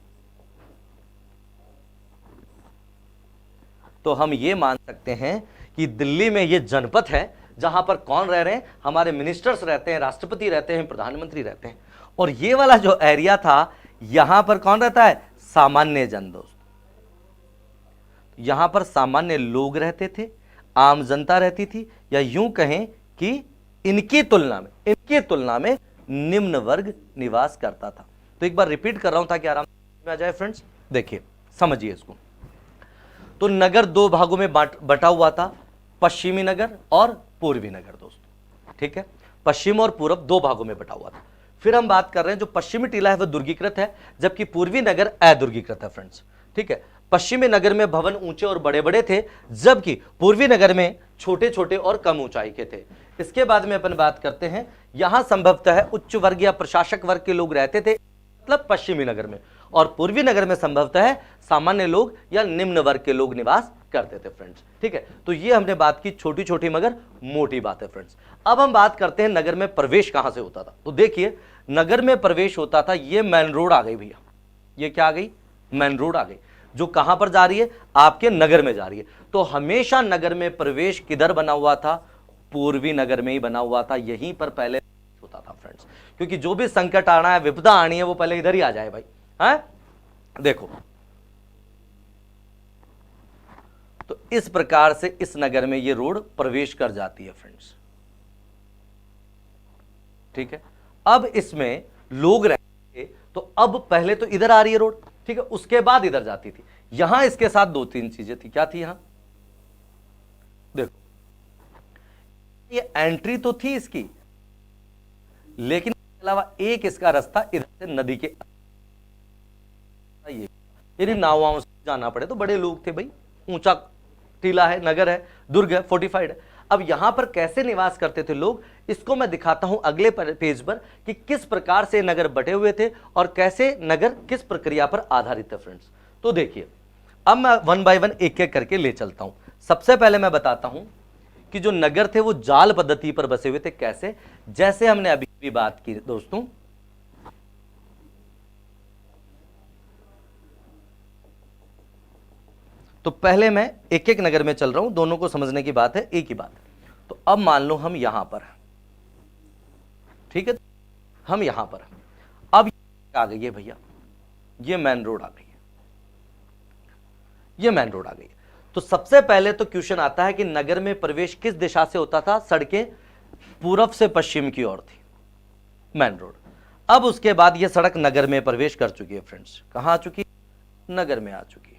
Speaker 1: तो हम ये मान सकते हैं कि दिल्ली में ये जनपद है जहां पर कौन रह रहे हैं, हमारे मिनिस्टर्स रहते हैं, राष्ट्रपति रहते हैं, प्रधानमंत्री रहते हैं। और ये वाला जो एरिया था, यहां पर कौन रहता है, सामान्य जन दोस्त। यहां पर सामान्य लोग रहते थे, आम जनता रहती थी, या यूं कहें कि इनकी तुलना में निम्न वर्ग निवास करता था। तो एक बार रिपीट कर रहा हूं ताकि आराम में आ जाए फ्रेंड्स। देखिए समझिए इसको। तो नगर दो भागों में बटा हुआ था, पश्चिमी नगर और पूर्वी नगर दोस्तों, ठीक है। पश्चिम और पूर्व दो भागों में बटा हुआ था। फिर हम बात कर रहे हैं जो पश्चिमी टीला है वह दुर्गीकृत है, जबकि पूर्वी नगर अदुर्गीकृत है फ्रेंड्स, ठीक है। पश्चिमी नगर में भवन ऊंचे और बड़े बड़े थे, जबकि पूर्वी नगर में छोटे छोटे और कम ऊंचाई के थे। इसके बाद में अपन बात करते हैं, यहां संभवतः उच्च वर्ग या प्रशासक वर्ग के लोग रहते थे, मतलब पश्चिमी नगर में, और पूर्वी नगर में संभवतः सामान्य लोग या निम्न वर्ग के लोग निवास करते थे फ्रेंड्स, ठीक है। तो ये हमने बात की, छोटी छोटी मगर मोटी बात है फ्रेंड्स। अब हम बात करते हैं नगर में प्रवेश कहां से होता था। तो देखिए नगर में प्रवेश होता था, ये मेन रोड आ गई भैया, ये क्या आ गई, मेन रोड आ गई, जो कहां पर जा रही है, आपके नगर में जा रही है। तो हमेशा नगर में प्रवेश किधर बना हुआ था, पूर्वी नगर में ही बना हुआ था, यहीं पर पहले होता था फ्रेंड्स, क्योंकि जो भी संकट आना है, विपदा आनी है, वो पहले इधर ही आ जाए भाई, है। देखो तो इस प्रकार से इस नगर में ये रोड प्रवेश कर जाती है फ्रेंड्स, ठीक है। अब इसमें लोग रहते थे, तो अब पहले तो इधर आ रही है रोड, ठीक है, उसके बाद इधर जाती थी। यहां इसके साथ दो तीन चीजें थी, क्या थी, यहां देखो, ये एंट्री तो थी इसकी, लेकिन इसके अलावा एक इसका रास्ता इधर से नदी के, यदि नावों से जाना पड़े तो बड़े लोग थे भाई, ऊंचा टीला है, नगर है, दुर्ग है, फोर्टिफाइड है। अब यहां पर कैसे निवास करते थे लोग, इसको मैं दिखाता हूं अगले पेज पर कि किस प्रकार से नगर बटे हुए थे और कैसे नगर किस प्रक्रिया पर आधारित है फ्रेंड्स। तो देखिए अब मैं वन बाय वन एक एक करके ले चलता हूं। सबसे पहले मैं बताता हूं कि जो नगर थे वो जाल पद्धति पर बसे हुए थे। कैसे, जैसे हमने अभी भी बात की दोस्तों, तो पहले मैं एक एक नगर में चल रहा हूं, दोनों को समझने की बात है, एक ही बात है। तो अब मान लो हम यहां पर हैं, ठीक है, हम यहां पर हैं। अब आ गई है भैया, ये मेन रोड आ गई है, ये मेन रोड आ गई है। तो सबसे पहले तो क्वेश्चन आता है कि नगर में प्रवेश किस दिशा से होता था, सड़कें पूरब से पश्चिम की ओर थी, मेन रोड। अब उसके बाद यह सड़क नगर में प्रवेश कर चुकी है फ्रेंड्स, कहां आ चुकी, नगर में आ चुकी है,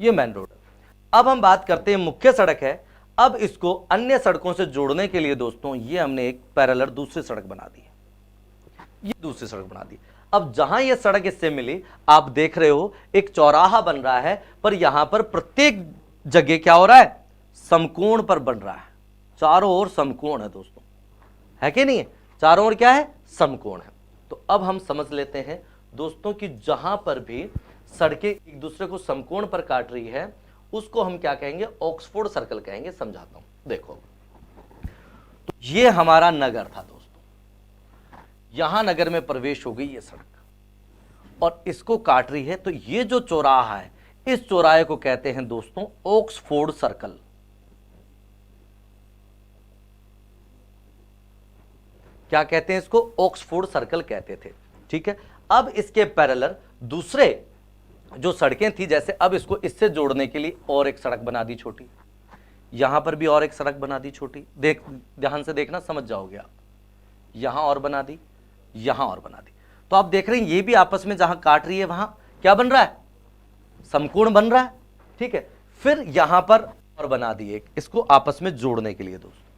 Speaker 1: ये मेन रोड। अब हम बात करते हैं मुख्य सड़क है। अब इसको अन्य सड़कों से जोड़ने के लिए दोस्तों ये हमने एक पैरेलल दूसरी सड़क बना दी है, ये दूसरी सड़क बना दी। अब जहां ये सड़क इससे मिली, आप देख रहे हो एक चौराहा बन रहा है, पर यहां पर प्रत्येक जगह क्या हो रहा है, समकोण पर बन रहा है, चारों ओर समकोण है दोस्तों, है कि नहीं है, चारों ओर क्या है, समकोण है। तो अब हम समझ लेते हैं दोस्तों कि जहां पर भी सड़कें एक दूसरे को समकोण पर काट रही है, उसको हम क्या कहेंगे, ऑक्सफोर्ड सर्कल कहेंगे। समझाता हूं, देखो तो ये हमारा नगर था दोस्तों, यहां नगर में प्रवेश हो गई ये सड़क और इसको काट रही है। तो ये जो चौराहा है, इस चौराहे को कहते हैं दोस्तों ऑक्सफोर्ड सर्कल। क्या कहते हैं इसको? ऑक्सफोर्ड सर्कल कहते थे। ठीक है, अब इसके पैरेलल दूसरे जो सड़कें थी, जैसे अब इसको इससे जोड़ने के लिए और एक सड़क बना दी छोटी, यहां पर भी और एक सड़क बना दी छोटी। देख, ध्यान से देखना, समझ जाओगे आप। यहां और बना दी, यहां और बना दी। तो आप देख रहे हैं ये भी आपस में जहां काट रही है वहां क्या बन रहा है? समकोण बन रहा है। ठीक है, फिर यहां पर और बना दी एक, इसको आपस में जोड़ने के लिए दोस्तों।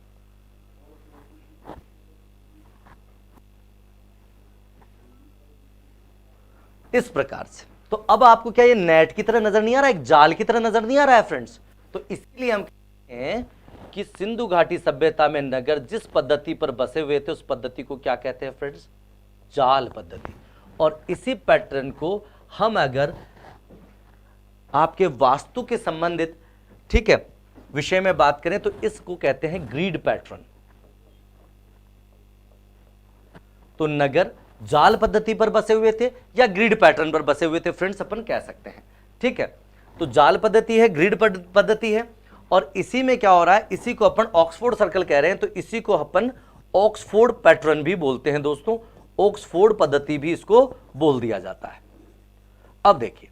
Speaker 1: इस प्रकार से। तो अब आपको क्या ये नेट की तरह नजर नहीं आ रहा है, एक जाल की तरह नजर नहीं आ रहा है फ्रेंड्स? तो इसीलिए हम कहते हैं कि सिंधु घाटी सभ्यता में नगर जिस पद्धति पर बसे हुए थे उस पद्धति को क्या कहते हैं फ्रेंड्स? जाल पद्धति। और इसी पैटर्न को हम अगर आपके वास्तु के संबंधित, ठीक है, विषय में बात करें तो इसको कहते हैं ग्रिड पैटर्न। तो नगर जाल पद्धति पर बसे हुए थे या ग्रिड पैटर्न पर बसे हुए थे फ्रेंड्स, अपन कह सकते हैं। ठीक है, तो जाल पद्धति है, ग्रिड पद्धति है, और इसी में क्या हो रहा है, इसी को अपन ऑक्सफोर्ड सर्कल कह रहे हैं, तो इसी को अपन ऑक्सफोर्ड पैटर्न भी बोलते हैं दोस्तों, ऑक्सफोर्ड पद्धति भी इसको बोल दिया जाता है। अब देखिए,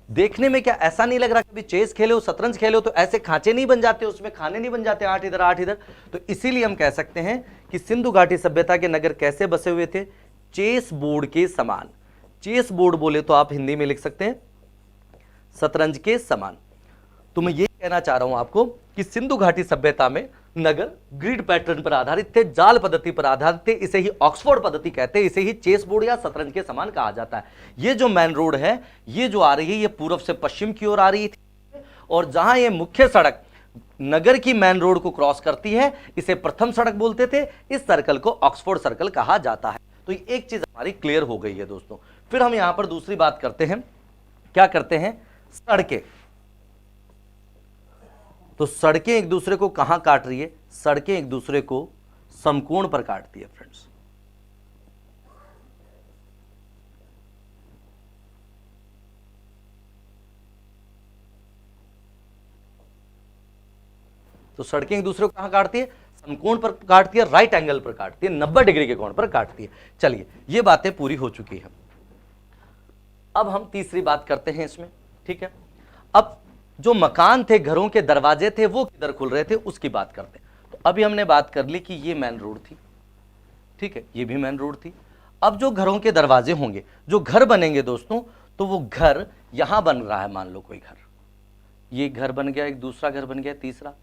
Speaker 1: देखने में क्या ऐसा नहीं लग रहा कभी चेस खेले हो, शतरंज खेले हो तो ऐसे खांचे नहीं बन जाते, उसमें खाने नहीं बन जाते, 8 इधर 8 इधर। तो इसीलिए हम कह सकते हैं कि सिंधु घाटी सभ्यता के नगर कैसे बसे हुए थे? चेस बोर्ड के समान। चेस बोर्ड बोले तो आप हिंदी में लिख सकते हैं शतरंज के समान। तो मैं ये कहना चाह रहा हूं आपको कि सिंधु घाटी सभ्यता में नगर ग्रिड पैटर्न पर आधारित थे, जाल पद्धति पर आधारित थे। इसे ही ऑक्सफोर्ड पद्धति कहते हैं, इसे ही चेस बोर्ड या शतरंज के समान कहा जाता है। ये जो मेन रोड है, ये जो आ रही है, ये पूर्व से पश्चिम की ओर आ रही थी, और जहां ये मुख्य सड़क नगर की मेन रोड को क्रॉस करती है, इसे प्रथम सड़क बोलते थे। इस सर्कल को ऑक्सफोर्ड सर्कल कहा जाता है। तो एक चीज हमारी क्लियर हो गई है दोस्तों। फिर हम यहां पर दूसरी बात करते हैं, क्या करते हैं? सड़कें। तो सड़कें एक दूसरे को कहां काट रही है? सड़कें एक दूसरे को समकोण पर काटती है फ्रेंड्स। तो सड़कें एक दूसरे को कहां काटती है? समकोण पर काटती है, राइट एंगल पर काटती है, 90 डिग्री के कोण पर काटती है। चलिए, ये बातें पूरी हो चुकी है। अब हम तीसरी बात करते हैं इसमें। ठीक है, अब जो मकान थे, घरों के दरवाजे थे, वो किधर खुल रहे थे उसकी बात करते हैं। तो अभी हमने बात कर ली कि ये मेन रोड थी, ठीक है, ये भी मेन रोड थी। अब जो घरों के दरवाजे होंगे, जो घर बनेंगे दोस्तों, तो वो घर यहां बन रहा है, मान लो कोई घर, ये घर बन गया, एक दूसरा घर बन गया, तीसरा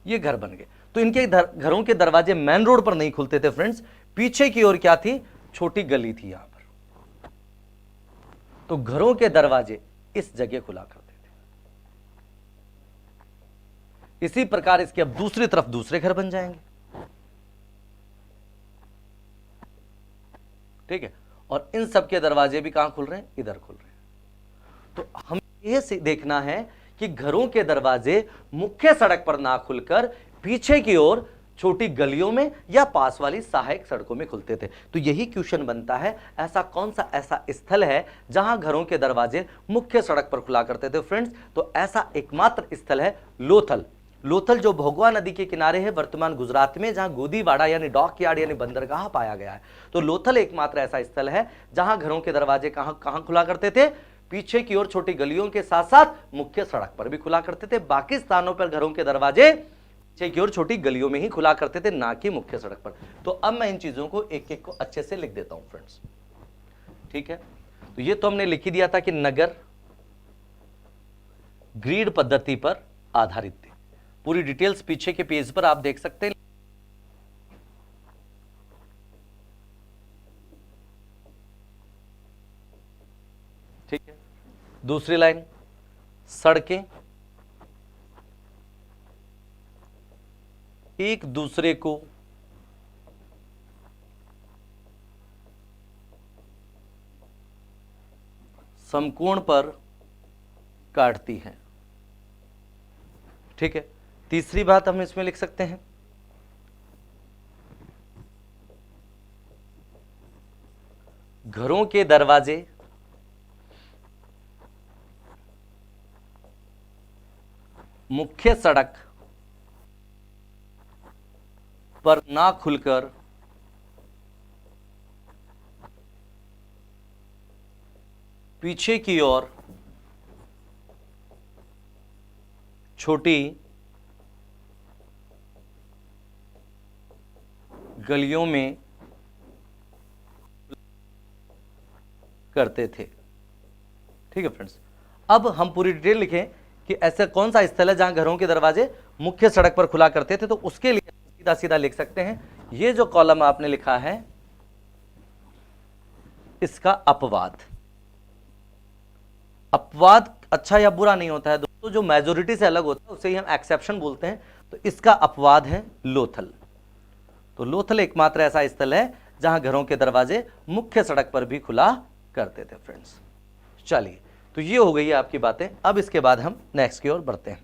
Speaker 1: ये घर बन गए। तो इनके घरों के दरवाजे मेन रोड पर नहीं खुलते थे फ्रेंड्स, पीछे की ओर क्या थी? छोटी गली थी यहां पर। तो घरों के दरवाजे इस जगह खुला करते थे। इसी प्रकार इसके अब दूसरी तरफ दूसरे घर बन जाएंगे। ठीक है, और इन सब के दरवाजे भी कहां खुल रहे हैं? इधर खुल रहे हैं। तो हमें यह देखना है कि घरों के दरवाजे मुख्य सड़क पर ना खुलकर पीछे की ओर छोटी गलियों में या पास वाली सहायक सड़कों में खुलते थे। तो यही क्वेश्चन बनता है, ऐसा कौन सा ऐसा स्थल है जहां घरों के दरवाजे मुख्य सड़क पर खुला करते थे फ्रेंड्स? तो ऐसा एकमात्र स्थल है लोथल। लोथल जो भोगवा नदी के किनारे है वर्तमान गुजरात में, जहां गोदीवाड़ा यानी डॉक यार्ड यानी बंदरगाह पाया गया है। तो लोथल एकमात्र ऐसा स्थल है जहां घरों के दरवाजे कहां खुला करते थे? पीछे की ओर छोटी गलियों के साथ साथ मुख्य सड़क पर भी खुला करते थे। बाकी स्थानों पर घरों के दरवाजे पीछे की ओर छोटी गलियों में ही खुला करते थे, ना कि मुख्य सड़क पर। तो अब मैं इन चीजों को एक एक को अच्छे से लिख देता हूं फ्रेंड्स। ठीक है, तो ये तो हमने लिख ही दिया था कि नगर ग्रिड पद्धति पर आधारित थे। पूरी डिटेल्स पीछे के पेज पर आप देख सकते हैं। ठीक है, दूसरी लाइन, सड़कें एक दूसरे को समकोण पर काटती हैं। ठीक है, तीसरी बात हम इसमें लिख सकते हैं, घरों के दरवाजे मुख्य सड़क पर ना खुलकर पीछे की ओर छोटी गलियों में करते थे। ठीक है फ्रेंड्स, अब हम पूरी डिटेल लिखें कि ऐसा कौन सा स्थल है जहां घरों के दरवाजे मुख्य सड़क पर खुला करते थे। तो उसके लिए सीधा सीधा लिख सकते हैं, ये जो कॉलम आपने लिखा है इसका अपवाद। अपवाद अच्छा या बुरा नहीं होता है दोस्तों, जो मेजोरिटी से अलग होता है उसे ही हम एक्सेप्शन बोलते हैं। तो इसका अपवाद है लोथल। तो लोथल एकमात्र ऐसा स्थल है जहां घरों के दरवाजे मुख्य सड़क पर भी खुला करते थे फ्रेंड्स। चलिए, तो ये हो गई है आपकी बातें। अब इसके बाद हम नेक्स्ट की ओर बढ़ते हैं।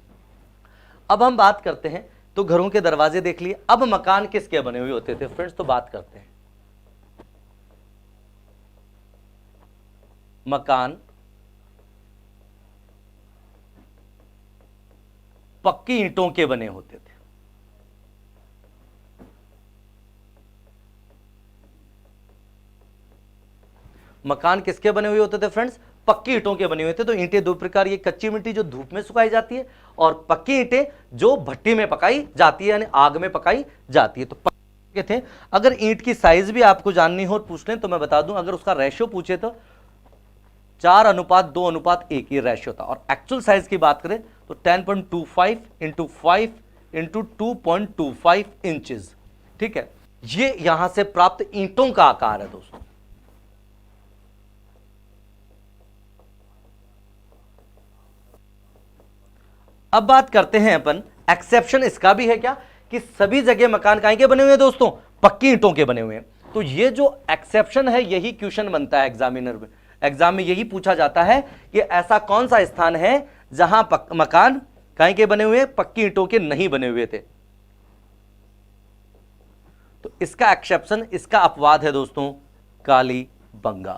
Speaker 1: अब हम बात करते हैं, तो घरों के दरवाजे देख लिए, अब मकान किसके बने हुए होते थे फ्रेंड्स, तो बात करते हैं। मकान पक्की ईंटों के बने होते थे। मकान किसके बने हुए होते थे फ्रेंड्स, पक्की ईंटों के बने हुए थे। तो ईंटें दो प्रकार, ये कच्ची मिट्टी जो धूप में सुखाई जाती है, और पक्की ईंटें जो भट्टी में पकाई जाती है, यानी आग में पकाई जाती है। तो पक्के थे। अगर ईंट की साइज भी आपको जाननी हो और पूछ लें तो मैं बता दूं, अगर उसका रेशियो पूछे तो 4:2:1 ये रेशियो था। और एक्चुअल साइज की बात करें तो 10.25 × 5 × 2.25 इंचेस। ठीक है, ये यहां से प्राप्त ईंटों का आकार है दोस्तों। अब बात करते हैं अपन, एक्सेप्शन इसका भी है क्या, कि सभी जगह मकान काहे के बने हुए हैं दोस्तों, पक्की ईंटों के बने हुए हैं। तो ये जो एक्सेप्शन है यही क्वेश्चन बनता है एग्जामिनर में। एग्जाम में यही पूछा जाता है कि ऐसा कौन सा स्थान है जहां मकान काहे के बने हुए, पक्की ईंटों के नहीं बने हुए थे। तो इसका एक्सेप्शन, इसका अपवाद है दोस्तों कालीबंगा।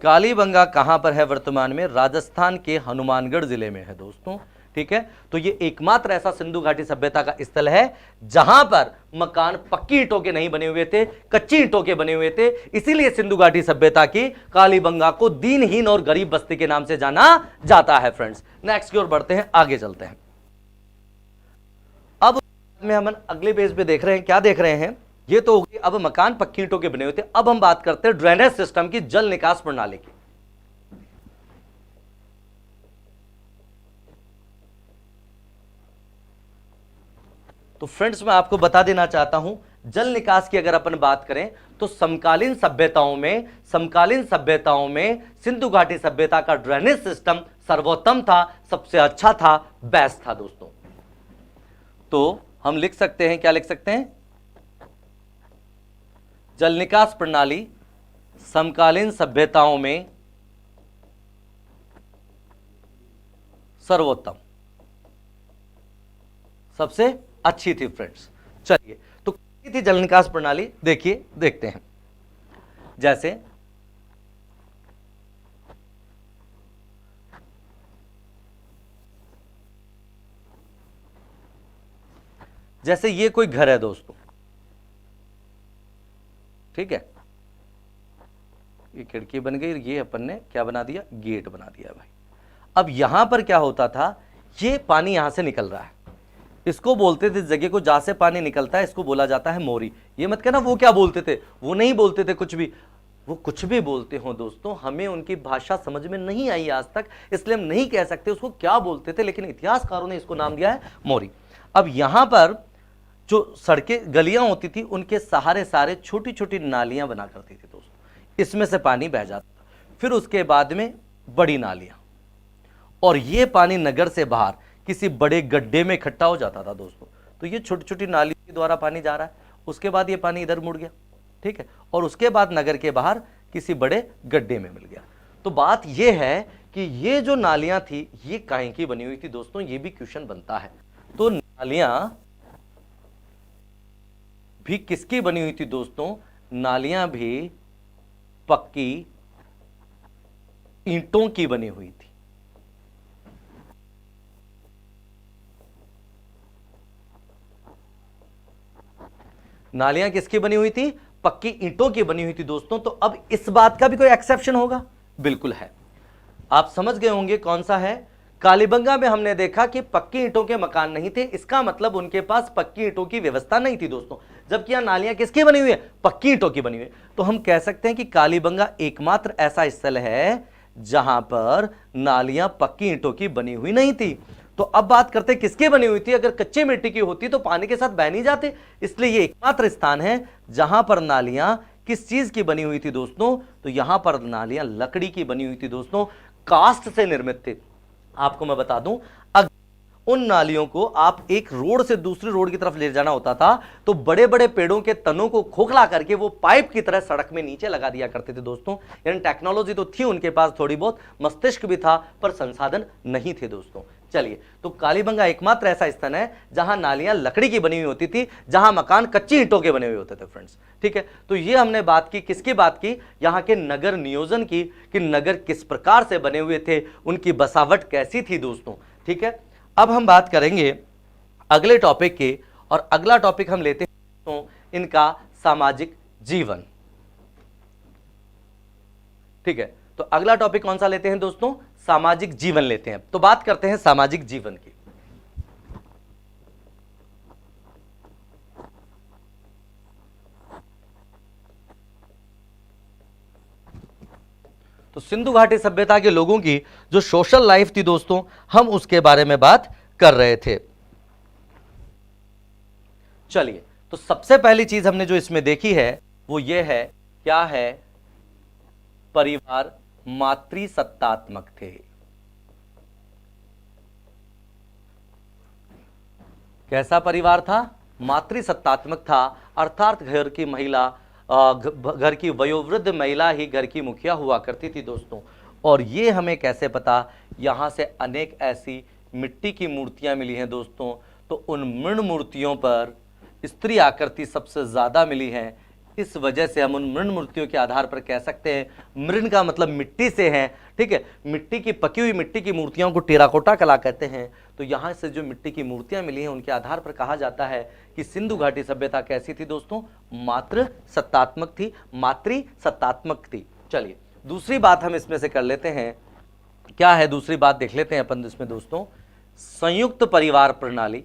Speaker 1: कालीबंगा कहां पर है वर्तमान में, राजस्थान के हनुमानगढ़ जिले में है दोस्तों। ठीक है, तो ये एकमात्र ऐसा सिंधु घाटी सभ्यता का स्थल है जहां पर मकान पक्की ईंटों के नहीं बने हुए थे, कच्ची ईंटों के बने हुए थे। इसीलिए सिंधु घाटी सभ्यता की कालीबंगा को दीनहीन और गरीब बस्ती के नाम से जाना जाता है फ्रेंड्स। नेक्स्ट की ओर बढ़ते हैं, आगे चलते हैं। अब में हम अगले पेज पे देख रहे हैं, क्या देख रहे हैं, ये तो होगी अब मकान पक्की ईंटों के बने हुए थे। अब हम बात करते हैं ड्रेनेज सिस्टम की, जल निकास प्रणाली की। तो फ्रेंड्स मैं आपको बता देना चाहता हूं, जल निकास की अगर अपन बात करें तो समकालीन सभ्यताओं में सिंधु घाटी सभ्यता का ड्रेनेज सिस्टम सर्वोत्तम था, सबसे अच्छा था, बेस्ट था दोस्तों। तो हम लिख सकते हैं, क्या लिख सकते हैं, जल निकास प्रणाली समकालीन सभ्यताओं में सर्वोत्तम, सबसे अच्छी थी फ्रेंड्स। चलिए, तो क्या थी जल निकास प्रणाली, देखिए देखते हैं। जैसे ये कोई घर है दोस्तों, ठीक है, ये खिड़की बन गई, ये अपन ने क्या बना दिया, गेट बना दिया भाई। अब यहां पर क्या होता था, ये पानी यहां से निकल रहा है, इसको बोलते थे, जगह को जहां से पानी निकलता है इसको बोला जाता है मोरी। ये मत कहना वो क्या बोलते थे, वो नहीं बोलते थे कुछ भी, वो कुछ भी बोलते हो दोस्तों, हमें उनकी भाषा समझ में नहीं आई आज तक, इसलिए हम नहीं कह सकते उसको क्या बोलते थे, लेकिन इतिहासकारों ने इसको नाम दिया है मोरी। अब यहां पर जो सड़कें गलियां होती थी उनके सहारे सारे छोटी छोटी नालियां बना करती थी दोस्तों, इसमें से पानी बह जाता था। फिर उसके बाद में बड़ी नालियां, और ये पानी नगर से बाहर किसी बड़े गड्ढे में इकट्ठा हो जाता था दोस्तों। तो ये छोटी छोटी नालियों के द्वारा पानी जा रहा है, उसके बाद ये पानी इधर मुड़ गया, ठीक है, और उसके बाद नगर के बाहर किसी बड़े गड्ढे में मिल गया। तो बात ये है कि ये जो नालियां थी ये काहे की बनी हुई थी दोस्तों, ये भी क्वेश्चन बनता है। तो नालियां भी किसकी बनी हुई थी दोस्तों? नालियां भी पक्की ईंटों की बनी हुई थी। नालियां किसकी बनी हुई थी? पक्की ईंटों की बनी हुई थी दोस्तों। तो अब इस बात का भी कोई एक्सेप्शन होगा? बिल्कुल है। आप समझ गए होंगे कौन सा है। कालीबंगा में हमने देखा कि पक्की ईंटों के मकान नहीं थे, इसका मतलब उनके पास पक्की ईंटों की व्यवस्था नहीं थी दोस्तों। जबकि यहां नालियां किसकी बनी हुई है? पक्की ईंटों की बनी हुई है। तो हम कह सकते हैं कि कालीबंगा एकमात्र ऐसा स्थल है जहां पर नालियां पक्की ईंटों की बनी हुई नहीं थी। तो अब बात करते हैं किसकी बनी हुई थी। अगर कच्चे मिट्टी की होती तो पानी के साथ बह नहीं जाते, इसलिए ये एकमात्र स्थान है जहां पर नालियां किस चीज की बनी हुई थी दोस्तों? तो यहां पर नालियां लकड़ी की बनी हुई थी दोस्तों, कास्ट से निर्मित थे। आपको मैं बता दूं, अगर उन नालियों को आप एक रोड से दूसरी रोड की तरफ ले जाना होता था तो बड़े बड़े पेड़ों के तनों को खोखला करके वो पाइप की तरह सड़क में नीचे लगा दिया करते थे दोस्तों। यानी टेक्नोलॉजी तो थी उनके पास थोड़ी बहुत, मस्तिष्क भी था, पर संसाधन नहीं थे दोस्तों। चलिए, तो कालीबंगा एकमात्र ऐसा स्थान है जहां नालियां लकड़ी की बनी हुई होती थी, जहां मकान कच्ची ईंटों के बने हुए होते थे फ्रेंड्स। ठीक है, तो ये हमने बात की, किसकी बात की? यहां के नगर नियोजन की, कि नगर किस प्रकार से बने हुए थे, उनकी बसावट कैसी थी दोस्तों। ठीक है, अब हम बात करेंगे अगले टॉपिक की, और अगला टॉपिक हम लेते हैं तो इनका सामाजिक जीवन। ठीक है, तो अगला टॉपिक कौन सा लेते हैं दोस्तों? सामाजिक जीवन लेते हैं। तो बात करते हैं सामाजिक जीवन की। तो सिंधु घाटी सभ्यता के लोगों की जो सोशल लाइफ थी दोस्तों, हम उसके बारे में बात कर रहे थे। चलिए, तो सबसे पहली चीज हमने जो इसमें देखी है वो ये है, क्या है? परिवार मातृसत्तात्मक थे। कैसा परिवार था? मातृसत्तात्मक था, अर्थात घर की महिला, घर की वयोवृद्ध महिला ही घर की मुखिया हुआ करती थी दोस्तों। और ये हमें कैसे पता? यहां से अनेक ऐसी मिट्टी की मूर्तियां मिली हैं दोस्तों, तो उन मृण मूर्तियों पर स्त्री आकृति सबसे ज्यादा मिली है। इस वजह से हम उन मृण मूर्तियों के आधार पर कह सकते हैं, मृण का मतलब मिट्टी से है। ठीक है, मिट्टी की, पकी हुई मिट्टी की मूर्तियों को टेराकोटा कला कहते हैं। तो यहां से जो मिट्टी की मूर्तियां मिली हैं उनके आधार पर कहा जाता है कि सिंधु घाटी सभ्यता कैसी थी दोस्तों? मातृसत्तात्मक थी, मातृसत्तात्मक थी। चलिए, दूसरी बात हम इसमें से कर लेते हैं। क्या है दूसरी बात? देख लेते हैं अपन इसमें दोस्तों। संयुक्त परिवार प्रणाली।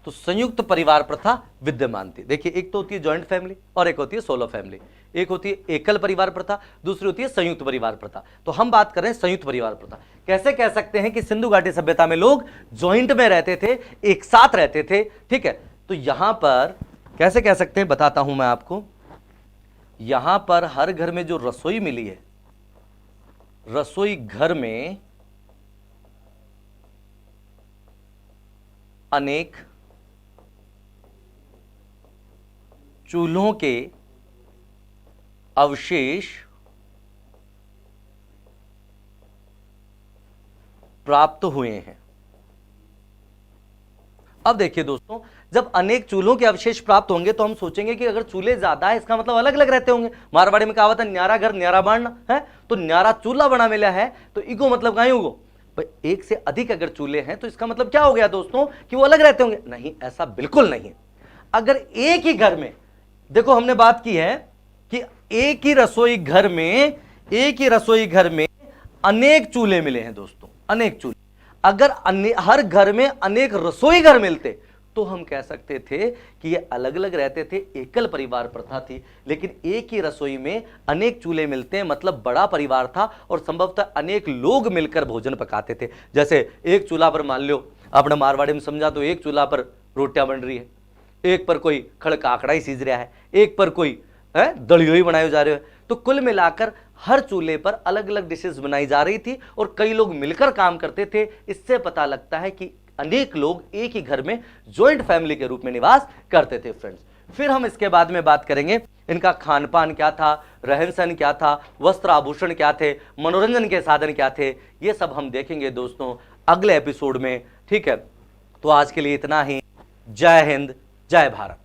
Speaker 1: तो संयुक्त परिवार प्रथा विद्यमान थी। देखिए, एक तो होती है जॉइंट फैमिली और एक होती है सोलो फैमिली। एक होती है एकल परिवार प्रथा, दूसरी होती है संयुक्त परिवार प्रथा। तो हम बात करें संयुक्त परिवार प्रथा। कैसे कह सकते हैं कि सिंधु घाटी सभ्यता में लोग जॉइंट में रहते थे, एक साथ रहते थे। ठीक है, तो यहां पर कैसे कह सकते हैं बताता हूं मैं आपको। यहां पर हर घर में जो रसोई मिली है, रसोई घर में अनेक चूल्हों के अवशेष प्राप्त हुए हैं। अब देखिए दोस्तों, जब अनेक चूल्हों के अवशेष प्राप्त होंगे तो हम सोचेंगे कि अगर चूल्हे ज्यादा है इसका मतलब अलग अलग रहते होंगे। मारवाड़ी में कहावत है, न्यारा घर न्यारा बाण है, तो न्यारा चूल्हा बना मिला है तो इगो मतलब कहीं होगो भाई, एक से अधिक अगर चूल्हे हैं तो इसका मतलब क्या हो गया दोस्तों कि वो अलग रहते होंगे? नहीं, ऐसा बिल्कुल नहीं। अगर एक ही घर में, देखो हमने बात की है कि एक ही रसोई घर में अनेक चूल्हे मिले हैं दोस्तों, अनेक चूल्हे। अगर हर घर में अनेक रसोई घर मिलते तो हम कह सकते थे कि ये अलग अलग रहते थे, एकल परिवार प्रथा थी। लेकिन एक ही रसोई में अनेक चूल्हे मिलते हैं मतलब बड़ा परिवार था और संभवतः अनेक लोग मिलकर भोजन पकाते थे। जैसे एक चूल्हा पर मान लो, आपने मारवाड़ी में समझा तो एक चूल्हा पर रोटियां बन रही है, एक पर कोई खड़का आंकड़ा ही सीज रहा है, एक पर कोई दलियो ही बनाए जा रहे हो। तो कुल मिलाकर हर चूल्हे पर अलग अलग डिशेस बनाई जा रही थी और कई लोग मिलकर काम करते थे। इससे पता लगता है कि अनेक लोग एक ही घर में ज्वाइंट फैमिली के रूप में निवास करते थे फ्रेंड्स। फिर हम इसके बाद में बात करेंगे इनका खान पान क्या था, रहन सहन क्या था, वस्त्र आभूषण क्या थे, मनोरंजन के साधन क्या थे, ये सब हम देखेंगे दोस्तों अगले एपिसोड में। ठीक है, तो आज के लिए इतना ही। जय हिंद, जय भारत।